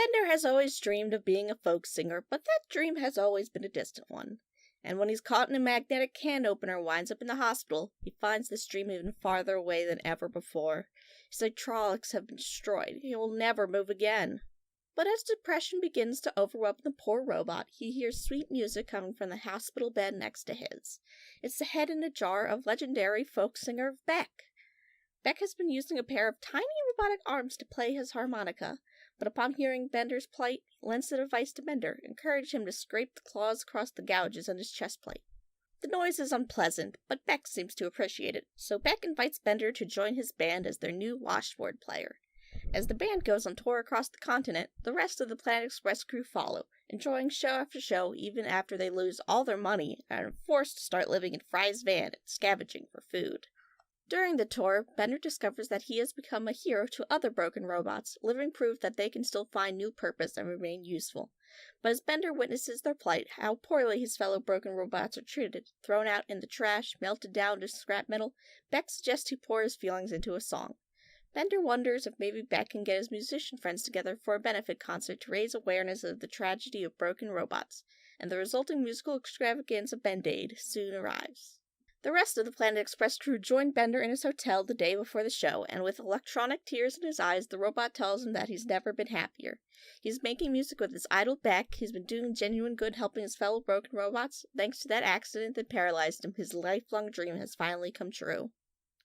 Bender has always dreamed of being a folk singer, but that dream has always been a distant one. And when he's caught in a magnetic can opener and winds up in the hospital, he finds this dream even farther away than ever before. His hydraulics have been destroyed. He will never move again. But as depression begins to overwhelm the poor robot, he hears sweet music coming from the hospital bed next to his. It's the head in a jar of legendary folk singer Beck. Beck has been using a pair of tiny robotic arms to play his harmonica, but upon hearing Bender's plight, lends the device to Bender, encouraging him to scrape the claws across the gouges on his chest plate. The noise is unpleasant, but Beck seems to appreciate it, so Beck invites Bender to join his band as their new washboard player. As the band goes on tour across the continent, the rest of the Planet Express crew follow, enjoying show after show even after they lose all their money and are forced to start living in Fry's van and scavenging for food. During the tour, Bender discovers that he has become a hero to other broken robots, living proof that they can still find new purpose and remain useful. But as Bender witnesses their plight, how poorly his fellow broken robots are treated, thrown out in the trash, melted down to scrap metal, Beck suggests he pour his feelings into a song. Bender wonders if maybe Beck can get his musician friends together for a benefit concert to raise awareness of the tragedy of broken robots, and the resulting musical extravaganza Band-Aid soon arrives. The rest of the Planet Express crew join Bender in his hotel the day before the show, and with electronic tears in his eyes, the robot tells him that he's never been happier. He's making music with his idol Beck, he's been doing genuine good helping his fellow broken robots. Thanks to that accident that paralyzed him, his lifelong dream has finally come true.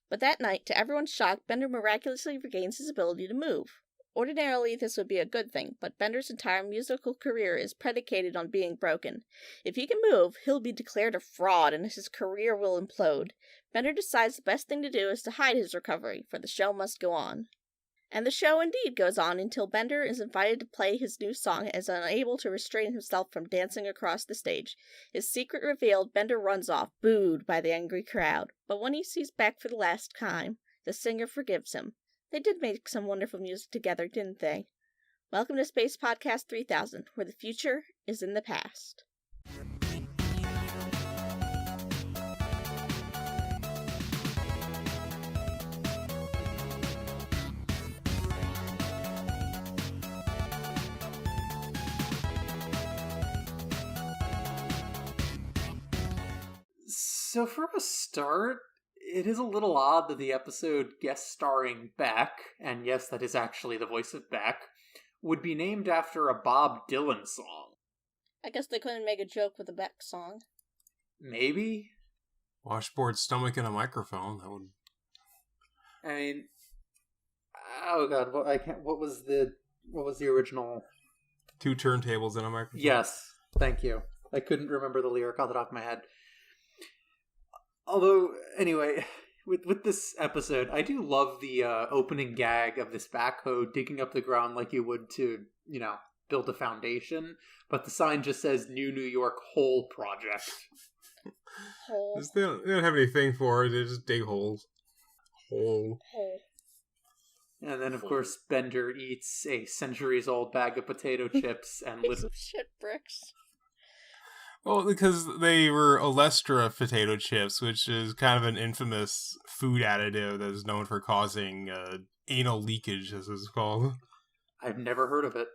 But that night, to everyone's shock, Bender miraculously regains his ability to move. Ordinarily, this would be a good thing, but Bender's entire musical career is predicated on being broken. If he can move, he'll be declared a fraud and his career will implode. Bender decides the best thing to do is to hide his recovery, for the show must go on. And the show indeed goes on until Bender is invited to play his new song and is unable to restrain himself from dancing across the stage. His secret revealed, Bender runs off, booed by the angry crowd. But when he sees Beck for the last time, the singer forgives him. They did make some wonderful music together, didn't they? Welcome to Space Podcast 3000, where the future is in the past. So for a start, it is a little odd that the episode guest starring Beck, and yes, that is actually the voice of Beck, would be named after a Bob Dylan song. I guess they couldn't make a joke with a Beck song. Maybe? Washboard stomach and a microphone, that would... I mean... Oh god, what was the original... 2 turntables and a microphone. Yes, thank you. I couldn't remember the lyric off the top of my head. Although, anyway, with this episode, I do love the opening gag of this backhoe digging up the ground like you would to, build a foundation, but the sign just says New York Hole Project. Hole. They don't have anything for it, they just dig holes. Hole. And then, of course, Bender eats a centuries-old bag of potato chips and Some shit bricks. Well, because they were Olestra potato chips, which is kind of an infamous food additive that is known for causing anal leakage, as it's called. I've never heard of it.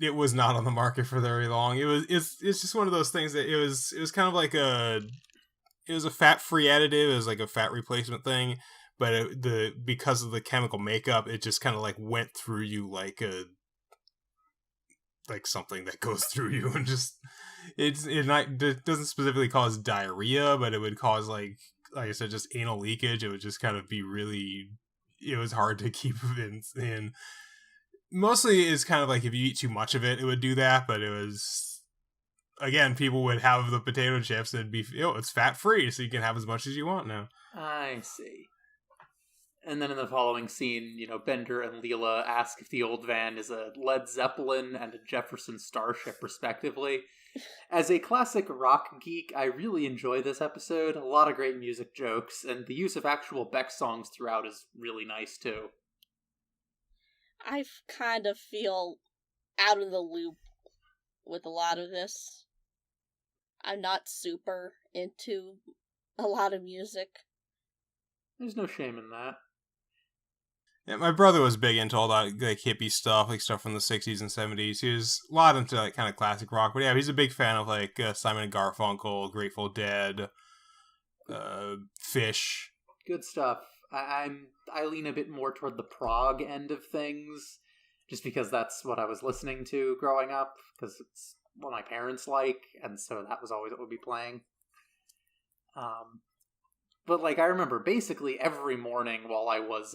It was not on the market for very long. It's just one of those things that it was kind of like it was a fat-free additive. It was like a fat replacement thing, but because of the chemical makeup, it just kind of like went through you like something that goes through you, and just it doesn't specifically cause diarrhea, but it would cause like I said, just anal leakage. It would just kind of be really, it was hard to keep in. Mostly it's kind of like if you eat too much of it, it would do that, but it was, again, people would have the potato chips and it'd be, it's fat free, so you can have as much as you want now. I see. And then in the following scene, Bender and Leela ask if the old van is a Led Zeppelin and a Jefferson Starship, respectively. As a classic rock geek, I really enjoy this episode. A lot of great music jokes, and the use of actual Beck songs throughout is really nice, too. I kind of feel out of the loop with a lot of this. I'm not super into a lot of music. There's no shame in that. Yeah, my brother was big into all that like hippie stuff, like stuff from the 60s and 70s. He was a lot into like kind of classic rock, but yeah, he's a big fan of like Simon and Garfunkel, Grateful Dead, Fish. Good stuff. I lean a bit more toward the prog end of things, just because that's what I was listening to growing up, because it's what my parents like, and so that was always what would be playing. But like I remember basically every morning while I was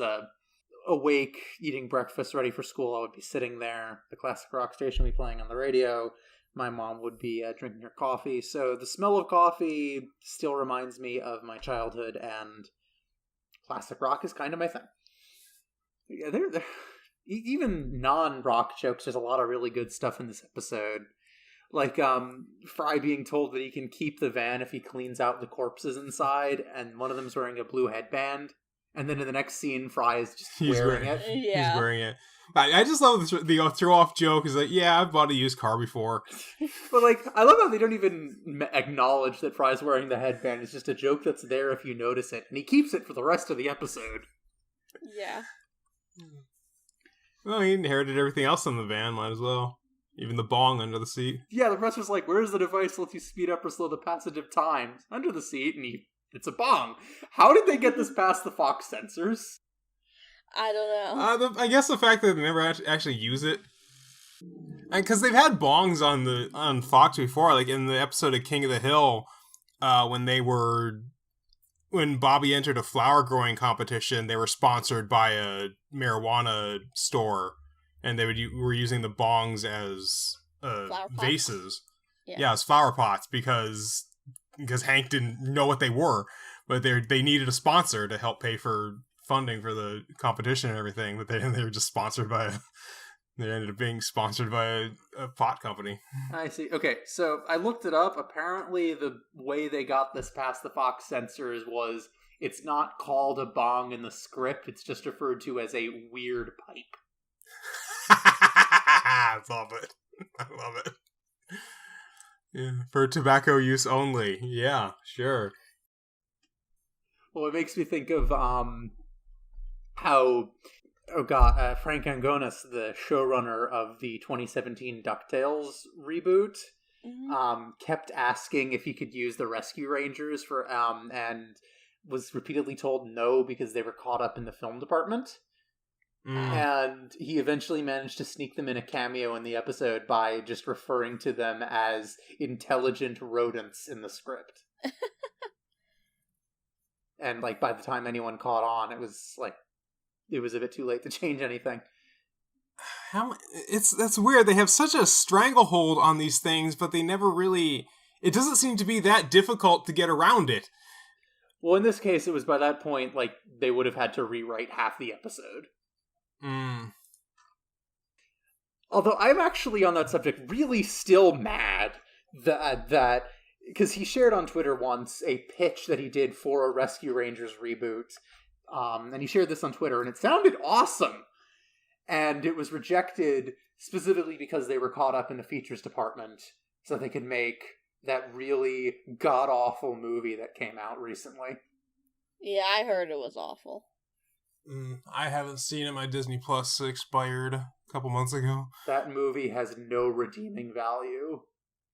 awake, eating breakfast, ready for school, I would be sitting there, the classic rock station would be playing on the radio. My mom would be drinking her coffee. So the smell of coffee still reminds me of my childhood, and classic rock is kind of my thing. Yeah, even non-rock jokes, there's a lot of really good stuff in this episode. Like Fry being told that he can keep the van if he cleans out the corpses inside, and one of them's wearing a blue headband. And then in the next scene, Fry is just wearing it. Yeah. He's wearing it. I just love the throw-off joke is like, yeah, I've bought a used car before. But like, I love how they don't even acknowledge that Fry's wearing the headband. It's just a joke that's there if you notice it. And he keeps it for the rest of the episode. Yeah. Well, he inherited everything else in the van, might as well. Even the bong under the seat. Yeah, the professor's like, where's the device that lets you speed up or slow the passage of time? Under the seat, and it's a bong. How did they get this past the Fox censors? I don't know. I guess the fact that they never actually use it, because they've had bongs on Fox before, like in the episode of King of the Hill, when Bobby entered a flower growing competition, they were sponsored by a marijuana store, and they were using the bongs as vases. Yeah, as flower pots because Hank didn't know what they were, but they needed a sponsor to help pay for funding for the competition and everything. But they were just sponsored by they ended up being sponsored by a pot company. I see. Okay, so I looked it up. Apparently, the way they got this past the Fox censors was it's not called a bong in the script. It's just referred to as a weird pipe. I love it. I love it. Yeah, for tobacco use only. Yeah, sure. Well, it makes me think of how Frank Angonis, the showrunner of the 2017 DuckTales reboot, kept asking if he could use the Rescue Rangers for and was repeatedly told no because they were caught up in the film department. And he eventually managed to sneak them in a cameo in the episode by just referring to them as intelligent rodents in the script. And like by the time anyone caught on, it was a bit too late to change anything. That's weird. They have such a stranglehold on these things, but they never really. It doesn't seem to be that difficult to get around it. Well, in this case, it was by that point like they would have had to rewrite half the episode. Although I'm actually on that subject really still mad that because he shared on Twitter once a pitch that he did for a Rescue Rangers reboot, and he shared this on Twitter, and it sounded awesome, and it was rejected specifically because they were caught up in the features department, so they could make that really god-awful movie that came out recently. Yeah, I heard it was awful. I haven't seen it. My Disney Plus expired a couple months ago. That movie has no redeeming value.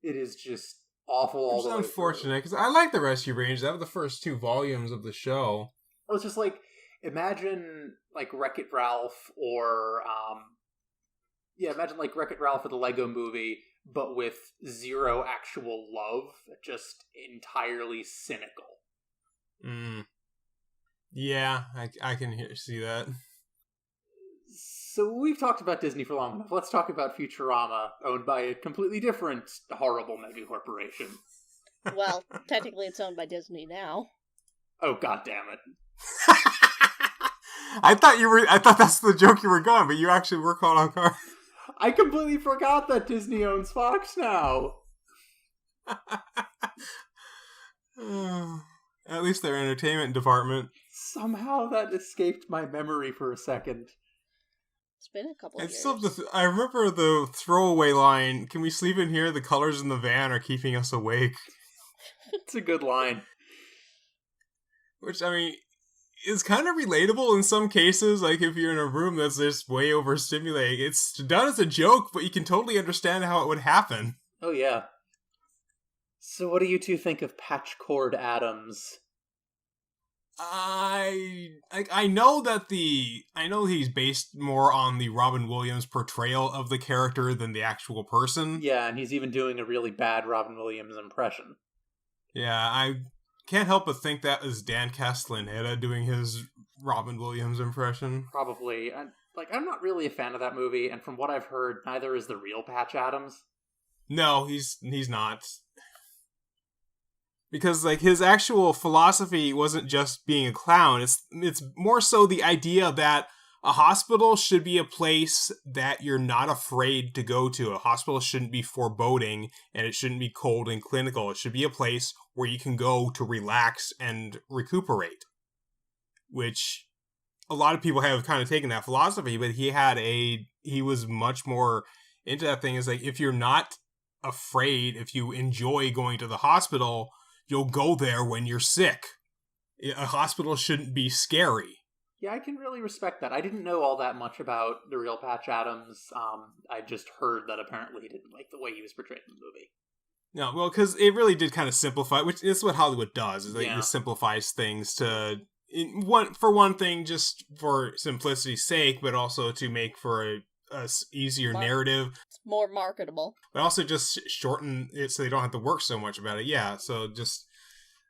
It is just awful all the way. It's unfortunate, because I like the Rescue Rangers. That was the first 2 volumes of the show. Well, it's just like, imagine like Wreck-It Ralph or, imagine like Wreck-It Ralph or the Lego movie, but with zero actual love, just entirely cynical. Yeah, I can see that. So we've talked about Disney for long enough. Let's talk about Futurama, owned by a completely different, horrible mega corporation. Well, technically it's owned by Disney now. Oh, god damn it. I thought that's the joke you were going, but you actually were caught on guard. I completely forgot that Disney owns Fox now. At least their entertainment department. Somehow that escaped my memory for a second. It's been a couple years. I remember the throwaway line, "Can we sleep in here? The colors in the van are keeping us awake." It's a good line. Which, I mean, is kind of relatable in some cases. Like if you're in a room that's just way overstimulating, it's done as a joke, but you can totally understand how it would happen. Oh yeah. So what do you two think of Patchcord Adams? I know he's based more on the Robin Williams portrayal of the character than the actual person. Yeah, and he's even doing a really bad Robin Williams impression. Yeah, I can't help but think that was Dan Castellaneta doing his Robin Williams impression. Probably. I'm not really a fan of that movie, and from what I've heard, neither is the real Patch Adams. No, he's not. Because like his actual philosophy wasn't just being a clown. It's more so the idea that a hospital should be a place that you're not afraid to go to. A hospital shouldn't be foreboding, and it shouldn't be cold and clinical. It should be a place where you can go to relax and recuperate. Which a lot of people have kind of taken that philosophy, but he was much more into that thing. Is like, if you're not afraid, if you enjoy going to the hospital, you'll go there when you're sick. A hospital shouldn't be scary. Yeah, I can really respect that. I didn't know all that much about the real Patch Adams. I just heard that apparently he didn't like the way he was portrayed in the movie. No, well, because it really did kind of simplify, which is what Hollywood does, is it simplifies things for one thing, just for simplicity's sake, but also to make for a easier narrative. It's more marketable. But also just shorten it so they don't have to work so much about it. Yeah, so just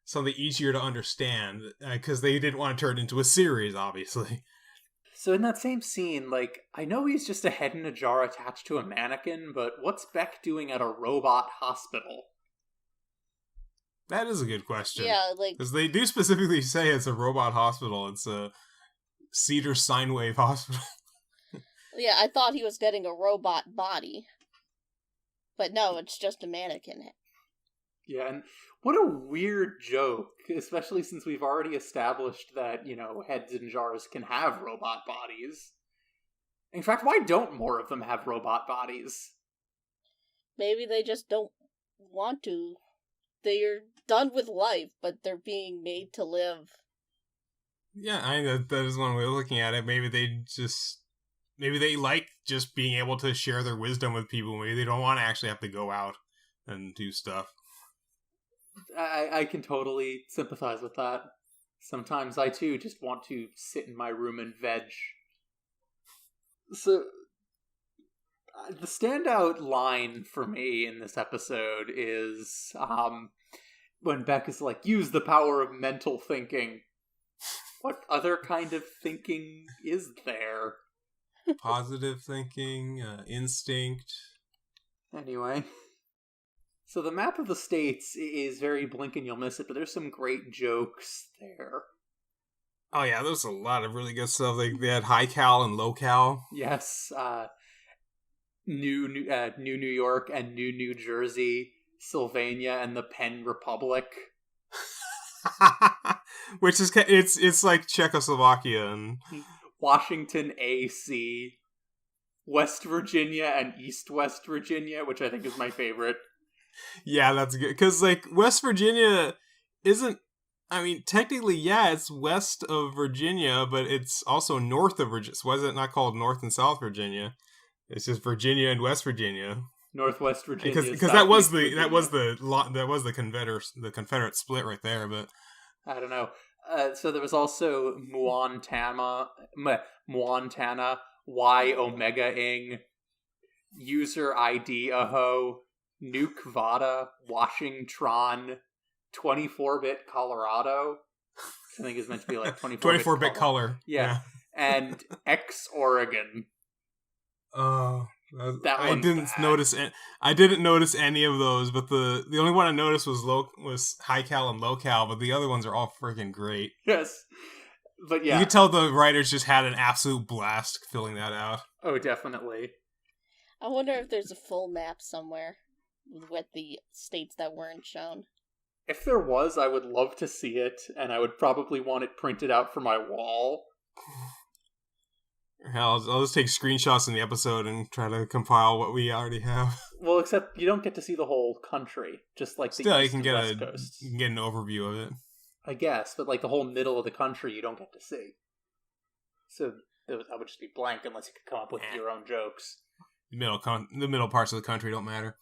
something easier to understand, because they didn't want to turn it into a series, obviously. So in that same scene, I know he's just a head in a jar attached to a mannequin, but what's Beck doing at a robot hospital? That is a good question. Yeah, because they do specifically say it's a robot hospital. It's a Cedar Sine Wave hospital. Yeah, I thought he was getting a robot body. But no, it's just a mannequin. Yeah, and what a weird joke, especially since we've already established that, heads in jars can have robot bodies. In fact, why don't more of them have robot bodies? Maybe they just don't want to. They're done with life, but they're being made to live. Yeah, I think that is one way of looking at it. Maybe they like just being able to share their wisdom with people. Maybe they don't want to actually have to go out and do stuff. I can totally sympathize with that. Sometimes I too just want to sit in my room and veg. So, the standout line for me in this episode is when Beck is like, use the power of mental thinking. What other kind of thinking is there? Positive thinking, instinct. Anyway. So the map of the states is very blink and you'll miss it, but there's some great jokes there. Oh yeah, there's a lot of really good stuff. They had high cal and low cal. Yes, New New York and New Jersey, Sylvania and the Penn Republic. Which is it's like Czechoslovakia and Washington AC, West Virginia and East West Virginia, which I think is my favorite. Yeah, that's good. Because, West Virginia isn't... I mean, technically, yeah, it's west of Virginia, but it's also north of Virginia. So why is it not called North and South Virginia? It's just Virginia and West Virginia. Northwest Virginia. Because that was the Confederate split right there, but... I don't know. So there was also Montana, Y Omega-ing, User ID Aho, Nuke Vada, Washingtron, 24-bit Colorado. I think it's meant to be like 24-bit color. Yeah. And X Oregon. Oh, I didn't notice any of those, but the only one I noticed was high cal and low cal, but the other ones are all freaking great. Yes. But yeah. You could tell the writers just had an absolute blast filling that out. Oh, definitely. I wonder if there's a full map somewhere with the states that weren't shown. If there was, I would love to see it, and I would probably want it printed out for my wall. Hell, I'll just take screenshots in the episode and try to compile what we already have. Well, except you don't get to see the whole country, just like the Still, East and West Coast. You can get an overview of it. I guess, but like the whole middle of the country you don't get to see. So that would just be blank unless you could come up with your own jokes. The middle parts of the country don't matter.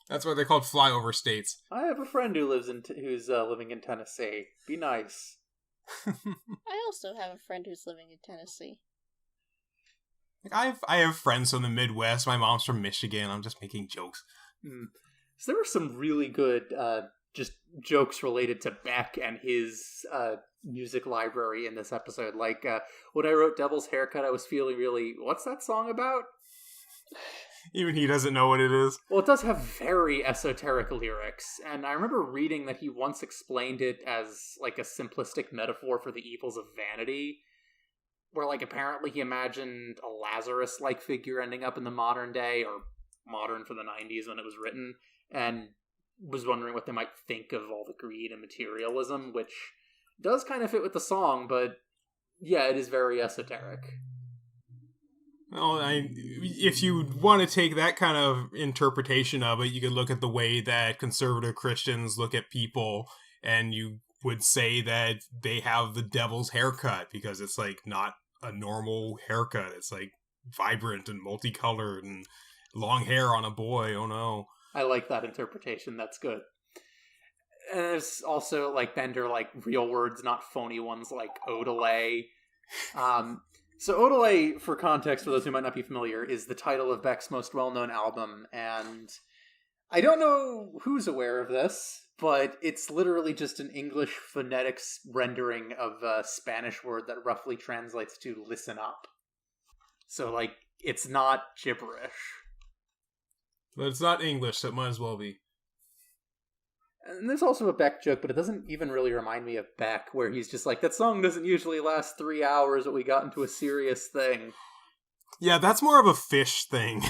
That's why they're called flyover states. I have a friend who lives who's living in Tennessee. Be nice. I also have a friend who's living in Tennessee. I have friends from the Midwest. My mom's from Michigan. I'm just making jokes. So there were some really good just jokes related to Beck and his music library in this episode. Like when I wrote Devil's Haircut, I was feeling really, what's that song about? Even he doesn't know what it is. Well, it does have very esoteric lyrics, and I remember reading that he once explained it as like a simplistic metaphor for the evils of vanity, where like apparently he imagined a Lazarus-like figure ending up in the modern day, or modern for the 90s when it was written, and was wondering what they might think of all the greed and materialism, which does kind of fit with the song, but yeah, it is very esoteric. Well, if you want to take that kind of interpretation of it, you could look at the way that conservative Christians look at people, and you would say that they have the devil's haircut because it's like not a normal haircut. It's like vibrant and multicolored and long hair on a boy. Oh no. I like that interpretation. That's good. And there's also like Bender, like real words, not phony ones, like Odelay. So Odelay, for context, for those who might not be familiar, is the title of Beck's most well-known album, and I don't know who's aware of this, but it's literally just an English phonetics rendering of a Spanish word that roughly translates to listen up. So, like, it's not gibberish. But it's not English, so it might as well be. And there's also a Beck joke, but it doesn't even really remind me of Beck, where he's just like, that song doesn't usually last 3 hours, but we got into a serious thing. Yeah, that's more of a Fish thing.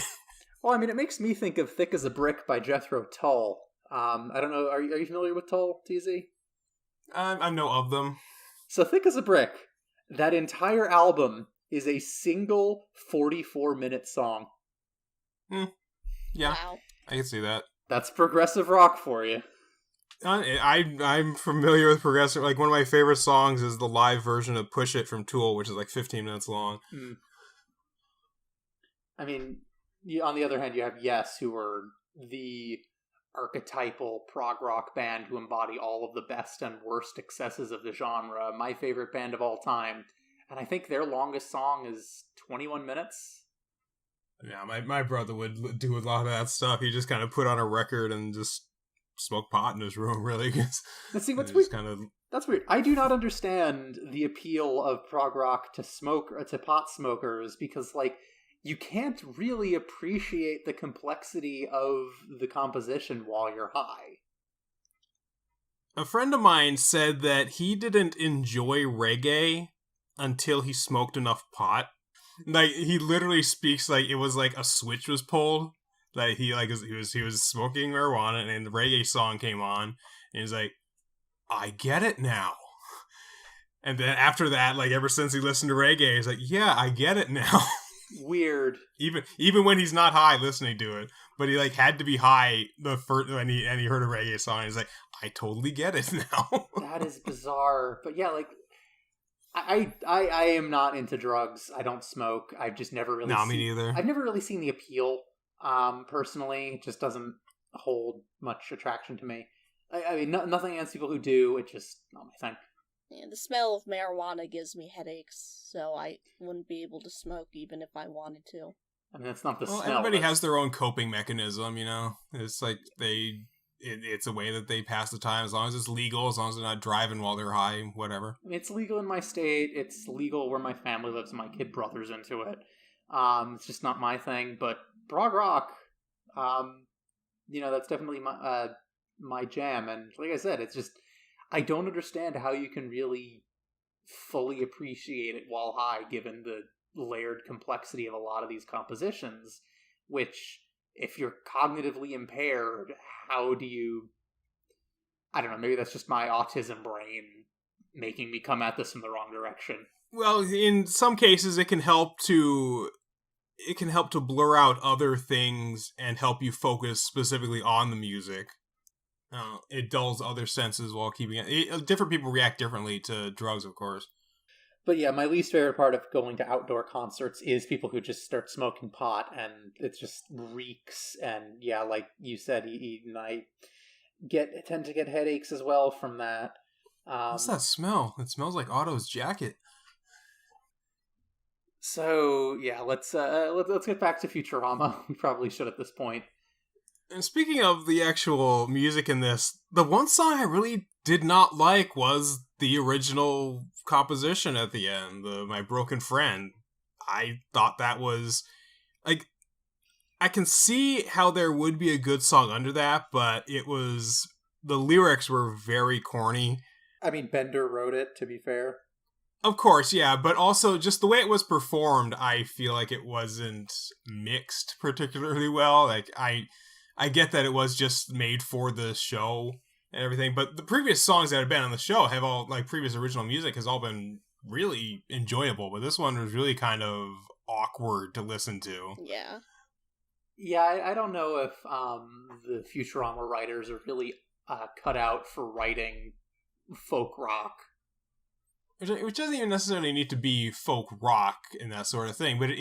Well, I mean, it makes me think of Thick as a Brick by Jethro Tull. I don't know, are you familiar with Tull, TZ? I know of them. So Thick as a Brick, that entire album is a single 44-minute song. Yeah, wow. I can see that. That's progressive rock for you. I'm familiar with progressive. Like, one of my favorite songs is the live version of Push It from Tool, which is like 15 minutes long. I mean, on the other hand, you have Yes, who are the archetypal prog rock band who embody all of the best and worst excesses of the genre. My favorite band of all time. And I think their longest song is 21 minutes. Yeah, my brother would do a lot of that stuff. He just kind of put on a record and just smoke pot in his room, really. Let's see, what's weird. That's weird. I do not understand the appeal of prog rock to pot smokers, because like you can't really appreciate the complexity of the composition while you're high. A friend of mine said that he didn't enjoy reggae until he smoked enough pot. Like, he literally speaks like it was like a switch was pulled. Like, he was smoking marijuana, and the reggae song came on, and he's like, I get it now. And then after that, like, ever since he listened to reggae, he's like, yeah, I get it now. Weird. Even when he's not high listening to it, but he like had to be high the first when he heard a reggae song. He's like, I totally get it now. That is bizarre. But yeah, like I am not into drugs. I don't smoke. I've just never really. Me neither. I've never really seen the appeal. Personally, it just doesn't hold much attraction to me. I mean, nothing against people who do. It's just not my thing. Yeah, the smell of marijuana gives me headaches, so I wouldn't be able to smoke even if I wanted to. I mean, that's not the smell. Everybody has their own coping mechanism, you know? It's like it's a way that they pass the time, as long as it's legal, as long as they're not driving while they're high, whatever. I mean, it's legal in my state, it's legal where my family lives, and my kid brother's into it. It's just not my thing, but prog rock, that's definitely my jam, and like I said, it's just, I don't understand how you can really fully appreciate it while high, given the layered complexity of a lot of these compositions, which, if you're cognitively impaired, how do you... I don't know, maybe that's just my autism brain making me come at this from the wrong direction. Well, in some cases, it can help to blur out other things and help you focus specifically on the music. it dulls other senses while keeping it. Different people react differently to drugs, of course. But yeah, my least favorite part of going to outdoor concerts is people who just start smoking pot, and it just reeks. And yeah, like you said, I tend to get headaches as well from that. What's that smell? It smells like Otto's jacket. So yeah, let's get back to Futurama. We probably should at this point. And speaking of the actual music in this, the one song I really did not like was the original composition at the end, My Broken Friend. I thought that was, like, I can see how there would be a good song under that, but the lyrics were very corny. I mean, Bender wrote it, to be fair. Of course, yeah, but also just the way it was performed, I feel like it wasn't mixed particularly well. Like, I get that it was just made for the show and everything, but the previous songs that have been on the show have all, like, previous original music has all been really enjoyable, but this one was really kind of awkward to listen to. Yeah. Yeah, I don't know if the Futurama writers are really cut out for writing folk rock. Which doesn't even necessarily need to be folk rock and that sort of thing, but it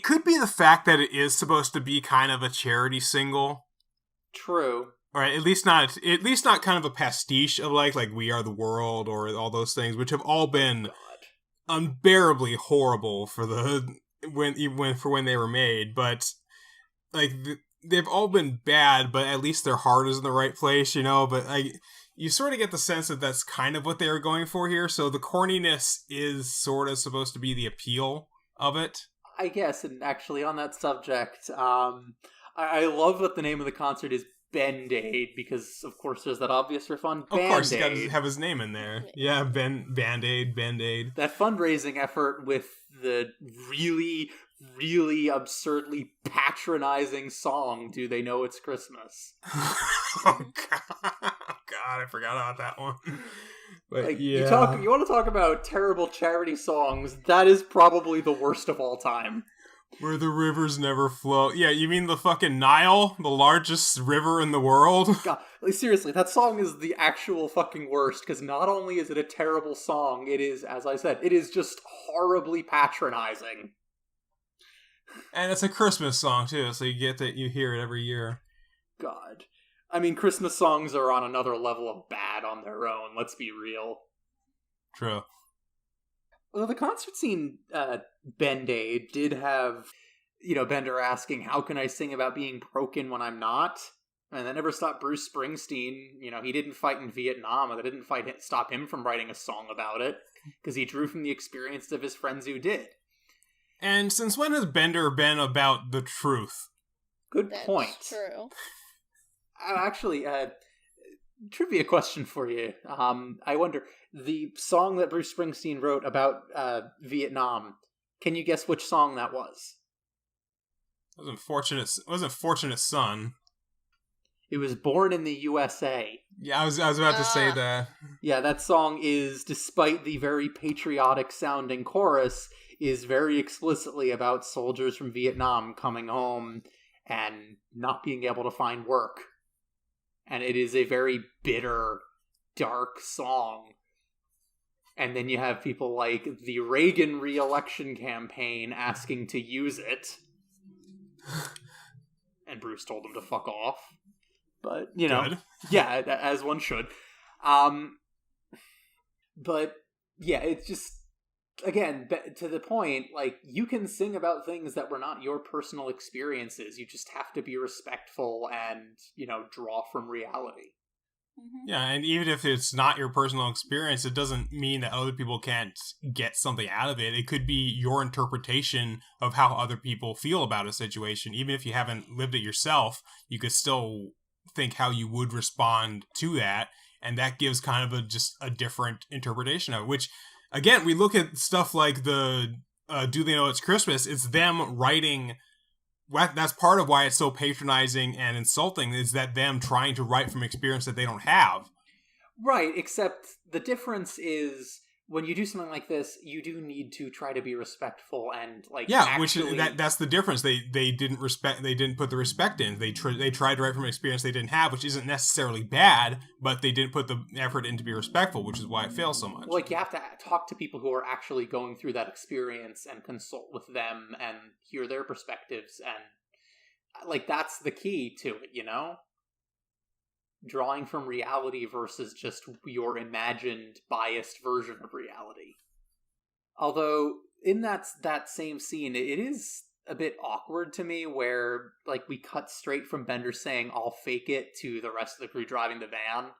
could be the fact that it is supposed to be kind of a charity single. True. Or at least not kind of a pastiche of like We Are the World or all those things, which have all been unbearably horrible for when they were made, but like they've all been bad, but at least their heart is in the right place, but you sort of get the sense that that's kind of what they were going for here, so the corniness is sort of supposed to be the appeal of it. I guess, and actually on that subject, I love that the name of the concert is Band-Aid, because of course there's that obvious riff on Band-Aid. Of course, you gotta have his name in there. Yeah, Band-Aid. That fundraising effort with the really, really absurdly patronizing song, Do They Know It's Christmas? Oh, God, I forgot about that one. But like, yeah. You want to talk about terrible charity songs, that is probably the worst of all time. Where the rivers never flow. Yeah, you mean the fucking Nile? The largest river in the world? God, like, seriously, that song is the actual fucking worst, because not only is it a terrible song, it is, as I said, it is just horribly patronizing. And it's a Christmas song, too, so you hear it every year. God. I mean, Christmas songs are on another level of bad on their own, let's be real. True. Well, the concert scene, Band-Aid, did have, Bender asking, how can I sing about being broken when I'm not? And that never stopped Bruce Springsteen. He didn't fight in Vietnam, and that didn't stop him from writing a song about it, because he drew from the experience of his friends who did. And since when has Bender been about the truth? Good That's point. True. Actually, trivia question for you. I wonder, the song that Bruce Springsteen wrote about Vietnam, can you guess which song that was? It wasn't Fortunate Son. It was Born in the USA. Yeah, I was about to say that. Yeah, that song is, despite the very patriotic sounding chorus, is very explicitly about soldiers from Vietnam coming home and not being able to find work. And it is a very bitter, dark song. And then you have people like the Reagan re-election campaign asking to use it. And Bruce told them to fuck off. But, Good. Yeah, as one should. But, yeah, it's just, again, to the point, like, you can sing about things that were not your personal experiences. You just have to be respectful and, draw from reality. Mm-hmm. Yeah, and even if it's not your personal experience, it doesn't mean that other people can't get something out of it. It could be your interpretation of how other people feel about a situation. Even if you haven't lived it yourself, you could still think how you would respond to that, and that gives kind of just a different interpretation of it, which, again, we look at stuff like the Do They Know It's Christmas? It's them writing. That's part of why it's so patronizing and insulting, is that them trying to write from experience that they don't have. Right, except the difference is when you do something like this, you do need to try to be respectful and which that's the difference. They didn't put the respect in. They tried to write from an experience they didn't have, which isn't necessarily bad, but they didn't put the effort in to be respectful, which is why it fails so much. You have to talk to people who are actually going through that experience and consult with them and hear their perspectives, and that's the key to it, Drawing from reality versus just your imagined, biased version of reality. Although, in that same scene, it is a bit awkward to me where, we cut straight from Bender saying, "I'll fake it," to the rest of the crew driving the van.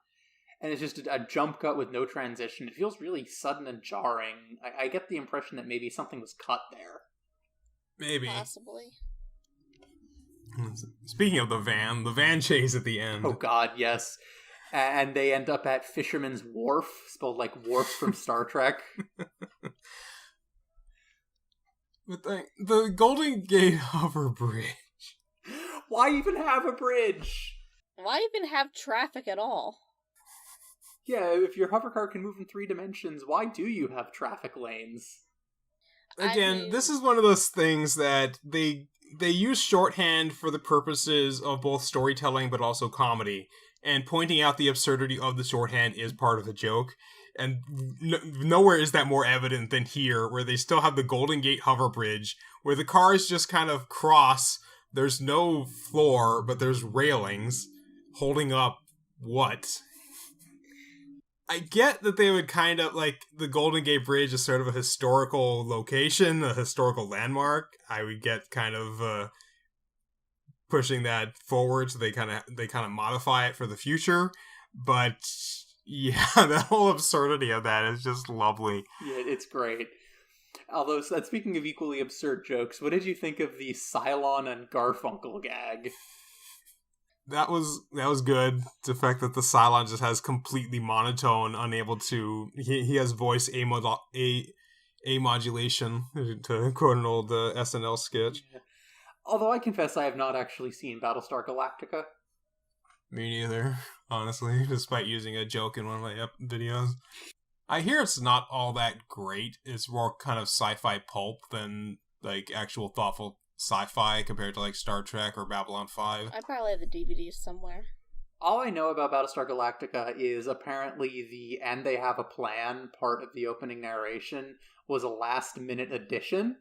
And it's just a jump cut with no transition. It feels really sudden and jarring. I get the impression that maybe something was cut there. Maybe. Possibly. Speaking of the van chase at the end. Oh god, yes. And they end up at Fisherman's Wharf, spelled like Wharf from Star Trek. But the Golden Gate hover bridge. Why even have a bridge? Why even have traffic at all? Yeah, if your hovercar can move in 3 dimensions, why do you have traffic lanes? Again, this is one of those things that they use shorthand for the purposes of both storytelling but also comedy, and pointing out the absurdity of the shorthand is part of the joke. And nowhere is that more evident than here, where they still have the Golden Gate hover bridge, where the cars just kind of cross. There's no floor, but there's railings holding up what? I get that they would kind of, the Golden Gate Bridge is sort of a historical location, a historical landmark. I would get kind of pushing that forward, so they kind of modify it for the future. But yeah, the whole absurdity of that is just lovely. Yeah, it's great. Although, speaking of equally absurd jokes, what did you think of the Cylon and Garfunkel gag? That was good. The fact that the Cylon just has completely monotone, unable to... He has voice amodulation, to quote an old SNL sketch. Yeah. Although I confess I have not actually seen Battlestar Galactica. Me neither, honestly, despite using a joke in one of my videos. I hear it's not all that great. It's more kind of sci-fi pulp than, actual thoughtful sci-fi compared to Star Trek or Babylon 5. I probably have the DVDs somewhere. All I know about Battlestar Galactica is apparently the "and they have a plan" part of the opening narration was a last-minute addition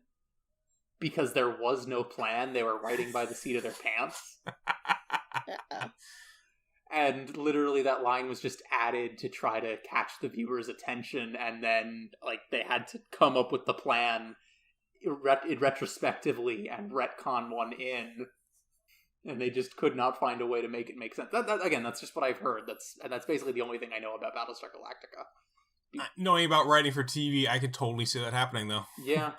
because there was no plan. They were writing by the seat of their pants. Uh-oh. And literally that line was just added to try to catch the viewer's attention, and then they had to come up with the plan retrospectively and retcon one in, and they just could not find a way to make it make sense. Again, that's just what I've heard. That's basically the only thing I know about Battlestar Galactica. Knowing about writing for TV, I could totally see that happening, though. Yeah.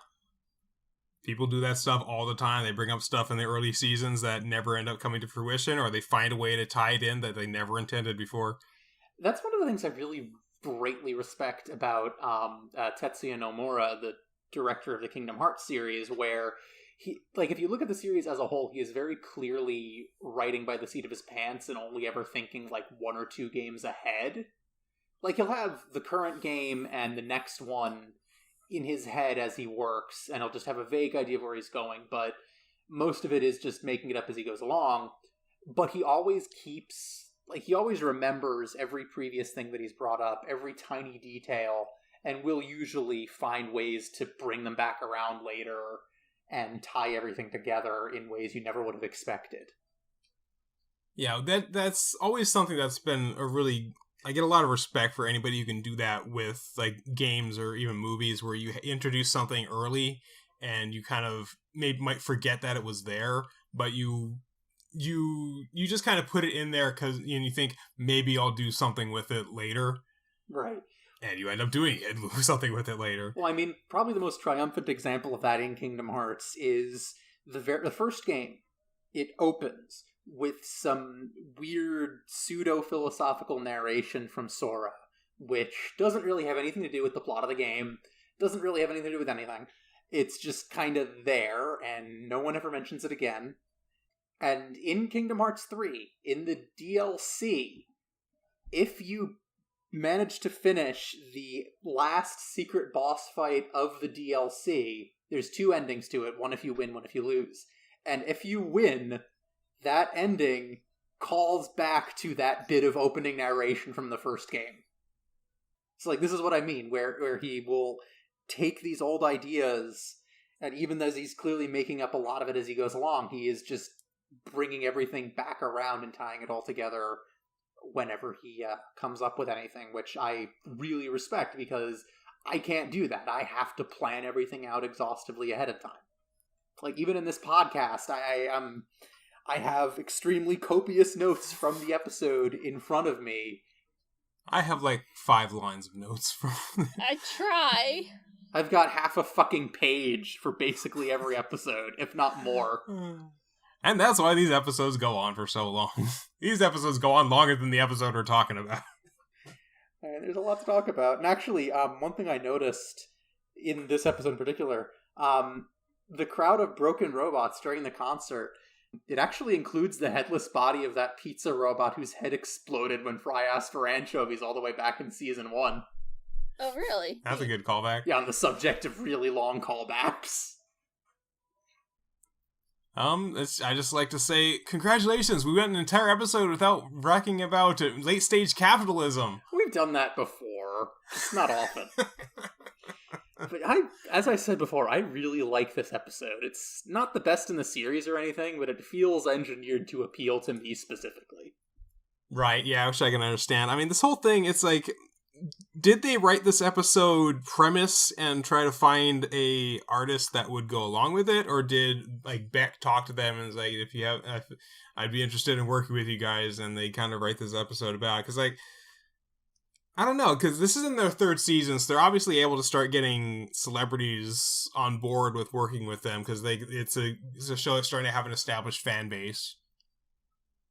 People do that stuff all the time. They bring up stuff in the early seasons that never end up coming to fruition, or they find a way to tie it in that they never intended before. That's one of the things I really greatly respect about Tetsuya Nomura, the director of the Kingdom Hearts series, where he, if you look at the series as a whole, he is very clearly writing by the seat of his pants and only ever thinking 1 or 2 games ahead. He'll have the current game and the next one in his head as he works, and he'll just have a vague idea of where he's going, but most of it is just making it up as he goes along. But he always keeps, he always remembers every previous thing that he's brought up, every tiny detail, and will usually find ways to bring them back around later and tie everything together in ways you never would have expected. Yeah, that's always something that's been a really... I get a lot of respect for anybody who can do that with games or even movies, where you introduce something early and you kind of might forget that it was there, but you just kind of put it in there because you think maybe I'll do something with it later. Right. And you end up doing something with it later. Well, I mean, probably the most triumphant example of that in Kingdom Hearts is the first game. It opens with some weird pseudo-philosophical narration from Sora, which doesn't really have anything to do with the plot of the game, doesn't really have anything to do with anything. It's just kind of there, and no one ever mentions it again. And in Kingdom Hearts 3, in the DLC, if you manage to finish the last secret boss fight of the DLC. There's 2 endings to it, one if you win, one if you lose. And if you win, that ending calls back to that bit of opening narration from the first game. So, like, this is what I mean, where he will take these old ideas, and even though he's clearly making up a lot of it as he goes along, he is just bringing everything back around and tying it all together whenever he comes up with anything, which I really respect, because I can't do that. I have to plan everything out exhaustively ahead of time. Like, even in this podcast, I have extremely copious notes from the episode in front of me. I have like 5 lines of notes from I try. I've got half a fucking page for basically every episode, if not more. And that's why these episodes go on for so long. These episodes go on longer than the episode we're talking about. There's a lot to talk about. And actually, one thing I noticed in this episode in particular, the crowd of broken robots during the concert, it actually includes the headless body of that pizza robot whose head exploded when Fry asked for anchovies all the way back in season 1. Oh, really? That's a good callback. Yeah, on the subject of really long callbacks. I just like to say, congratulations, we went an entire episode without bragging about late-stage capitalism. We've done that before. Just not often. But as I said before, I really like this episode. It's not the best in the series or anything, but it feels engineered to appeal to me specifically. Right, yeah, which I can understand. I mean, this whole thing, it's like, did they write this episode premise and try to find a artist that would go along with it, or did like Beck talk to them and was like, if you have, I'd be interested in working with you guys, and they kind of write this episode about? Because like, I don't know, because this is in their 3rd season, so they're obviously able to start getting celebrities on board with working with them, because it's a show that's starting to have an established fan base.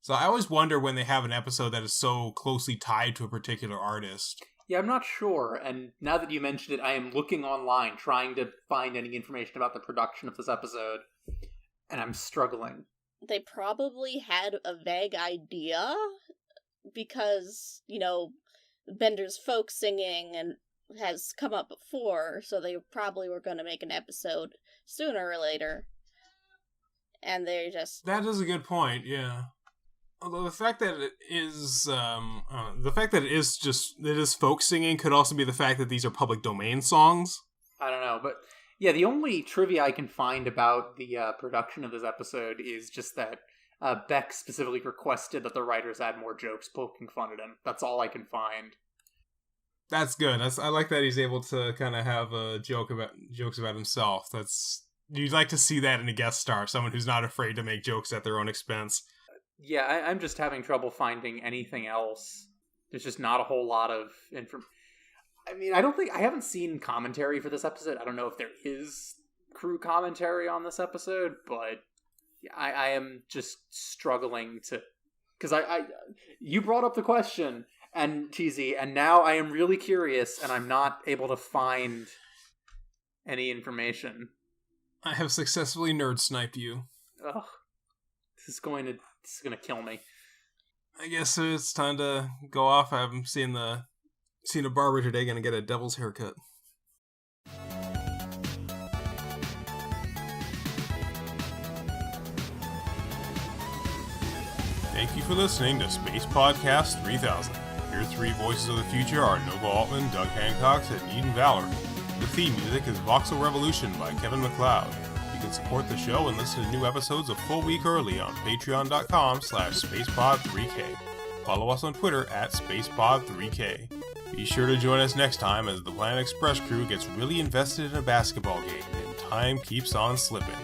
So I always wonder when they have an episode that is so closely tied to a particular artist. Yeah, I'm not sure, and now that you mentioned it, I am looking online, trying to find any information about the production of this episode, and I'm struggling. They probably had a vague idea, because, you know, Bender's folk singing and has come up before, so they probably were going to make an episode sooner or later. And they just... That is a good point, yeah. Although the fact that it is, it is folk singing could also be the fact that these are public domain songs. I don't know, but yeah, the only trivia I can find about the production of this episode is just that Beck specifically requested that the writers add more jokes poking fun at him. That's all I can find. That's good. I like that he's able to kind of have jokes about himself. You'd like to see that in a guest star, someone who's not afraid to make jokes at their own expense. Yeah, I'm just having trouble finding anything else. There's just not a whole lot of information. I mean, I haven't seen commentary for this episode. I don't know if there is crew commentary on this episode, but I am just struggling to... Because you brought up the question, and Cheesy, and now I am really curious, and I'm not able to find any information. I have successfully nerd sniped you. Ugh. This is going to kill me. I guess it's time to go off. I haven't seen a barber today. Gonna get a devil's haircut. Thank you for listening to Space Podcast 3000. Your 3 voices of the future are Nova Altman, Doug Hancock, and Eden Valor. The theme music is Voxel Revolution by Kevin MacLeod. You can support the show and listen to new episodes a full week early on patreon.com/spacepod3k. Follow us on Twitter @spacepod3k. Be sure to join us next time as the Planet Express crew gets really invested in a basketball game and time keeps on slipping.